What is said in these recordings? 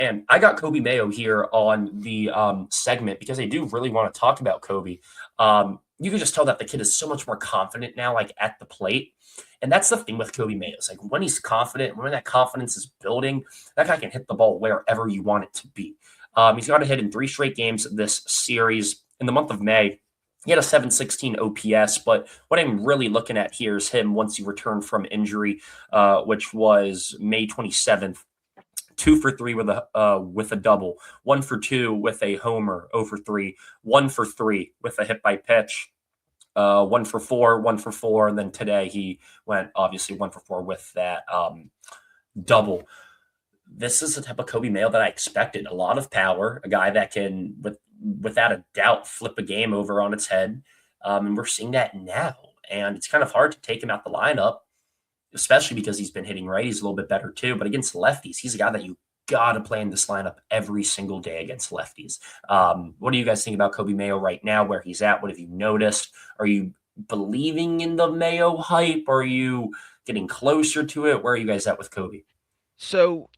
And I got Coby Mayo here on the segment because I do really want to talk about Coby. You can just tell that the kid is so much more confident now, like at the plate. And that's the thing with Coby Mayo. It's like when he's confident, when that confidence is building, that guy can hit the ball wherever you want it to be. He's got a hit in 3 straight games this series. In the month of May, he had a 716 OPS, but what I'm really looking at here is him once he returned from injury, which was May 27th. 2 for 3 with a double, 1 for 2 with a homer, 0 for 3, 1 for 3 with a hit by pitch, 1 for 4, 1 for 4, and then today he went obviously 1 for 4 with that double. This is the type of Coby Mayo that I expected. A lot of power, a guy that can, without a doubt, flip a game over on its head, and we're seeing that now. And it's kind of hard to take him out the lineup, especially because he's been hitting righties a little bit better too. But against lefties, he's a guy that you got to play in this lineup every single day against lefties. What do you guys think about Coby Mayo right now, where he's at? What have you noticed? Are you believing in the Mayo hype? Are you getting closer to it? Where are you guys at with Coby? So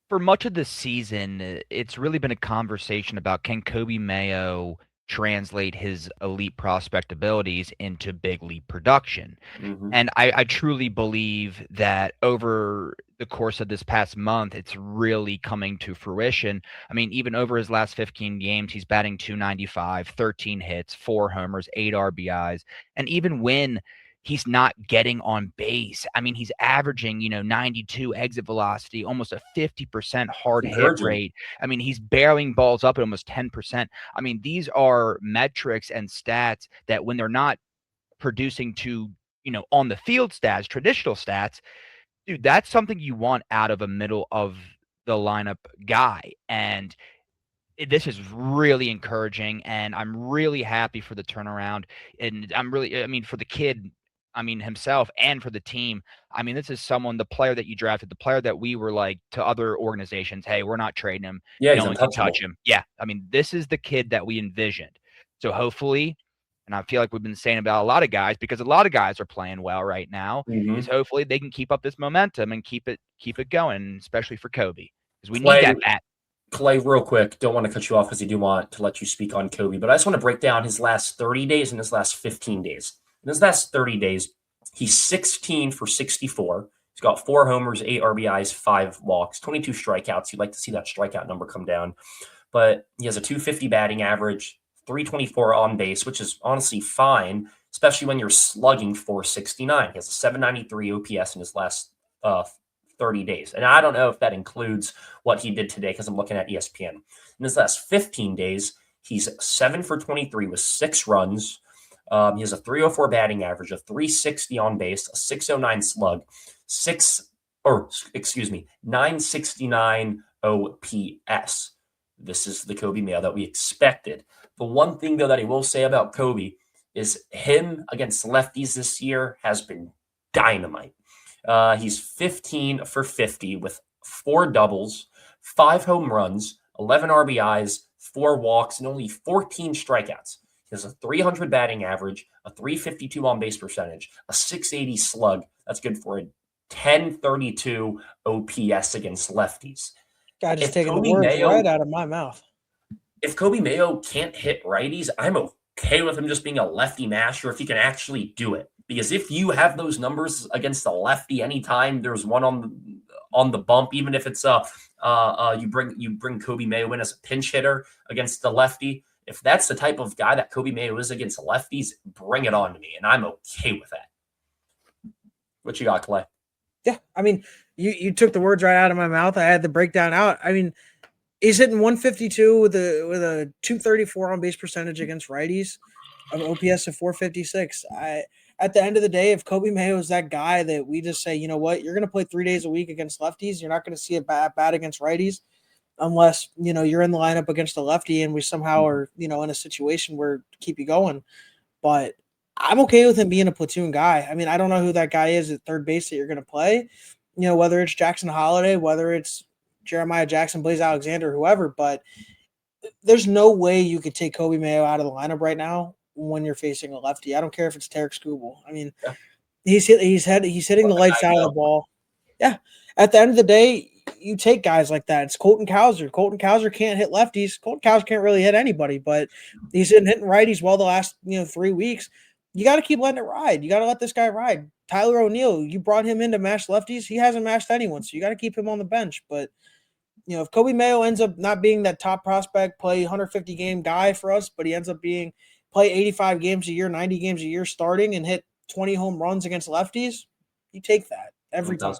for much of the season, it's really been a conversation about can Coby Mayo translate his elite prospect abilities into big league production. Mm-hmm. And I truly believe that over the course of this past month, it's really coming to fruition. I mean, even over his last 15 games, he's batting 295, 13 hits, 4 homers, 8 RBIs. And even when he's not getting on base, I mean, he's averaging, 92 exit velocity, almost a 50% hard hit Encouraging. rate. I mean, he's barreling balls up at almost 10%. I mean, these are metrics and stats that when they're not producing to, on the field stats, traditional stats, dude, that's something you want out of a middle of the lineup guy. And this is really encouraging, and I'm really happy for the turnaround. And for the kid, himself, and for the team. I mean, this is the player that you drafted, the player that we were like to other organizations, hey, we're not trading him. Yeah, No he's one can touch untouchable. him. Yeah. I mean, this is the kid that we envisioned. So hopefully, and I feel like we've been saying about a lot of guys, because a lot of guys are playing well right now, is Mm-hmm. hopefully they can keep up this momentum and keep it going, especially for Coby, because we need Clay, that bat. Clay, real quick, don't want to cut you off because I do want to let you speak on Coby, but I just want to break down his last 30 days and his last 15 days. In his last 30 days, he's 16 for 64. He's got 4 homers, 8 RBIs, 5 walks, 22 strikeouts. You'd like to see that strikeout number come down. But he has a 250 batting average, 324 on base, which is honestly fine, especially when you're slugging 469. He has a 793 OPS in his last 30 days. And I don't know if that includes what he did today because I'm looking at ESPN. In his last 15 days, he's 7 for 23 with 6 runs. He has a 304 batting average, a 360 on base, a 609 slug, 969 OPS. This is the Coby Mayo that we expected. The one thing, though, that I will say about Coby is him against lefties this year has been dynamite. He's 15 for 50 with 4 doubles, 5 home runs, 11 RBIs, 4 walks, and only 14 strikeouts. He has a 300 batting average, a 352 on base percentage, a 680 slug. That's good for a 1032 OPS against lefties. Guy just If taking the Coby words Mayo right out of my mouth. if Coby Mayo can't hit righties, I'm okay with him just being a lefty masher if he can actually do it. Because if you have those numbers against a lefty anytime there's one on the bump, even if it's you bring Coby Mayo in as a pinch hitter against the lefty, if that's the type of guy that Coby Mayo is against lefties, bring it on to me, and I'm okay with that. What you got, Clay? Yeah, I mean, you took the words right out of my mouth. I had the breakdown out. I mean, he's hitting 152 with a 234 on base percentage against righties, an OPS of 456. At the end of the day, if Coby Mayo is that guy that we just say, you know what, you're going to play 3 days a week against lefties, you're not going to see a bad against righties, unless you're in the lineup against a lefty and we somehow are in a situation where keep you going. But I'm okay with him being a platoon guy. I mean, I don't know who that guy is at third base that you're going to play. Whether it's Jackson Holiday, whether it's Jeremiah Jackson, Blaze Alexander, whoever, but there's no way you could take Coby Mayo out of the lineup right now when you're facing a lefty. I don't care if it's Tarek Skubal. I mean, Yeah. he's hitting the lights out of the ball. Yeah. At the end of the day, you take guys like that. It's Colton Cowser. Colton Cowser can't hit lefties. Colton Cowser can't really hit anybody, but he's hitting righties well the last 3 weeks. You got to keep letting it ride. You got to let this guy ride. Tyler O'Neill, you brought him in to mash lefties. He hasn't mashed anyone, so you got to keep him on the bench. But if Coby Mayo ends up not being that top prospect, play 150 game guy for us, but he ends up play 85 games a year, 90 games a year starting and hit 20 home runs against lefties, you take that every time.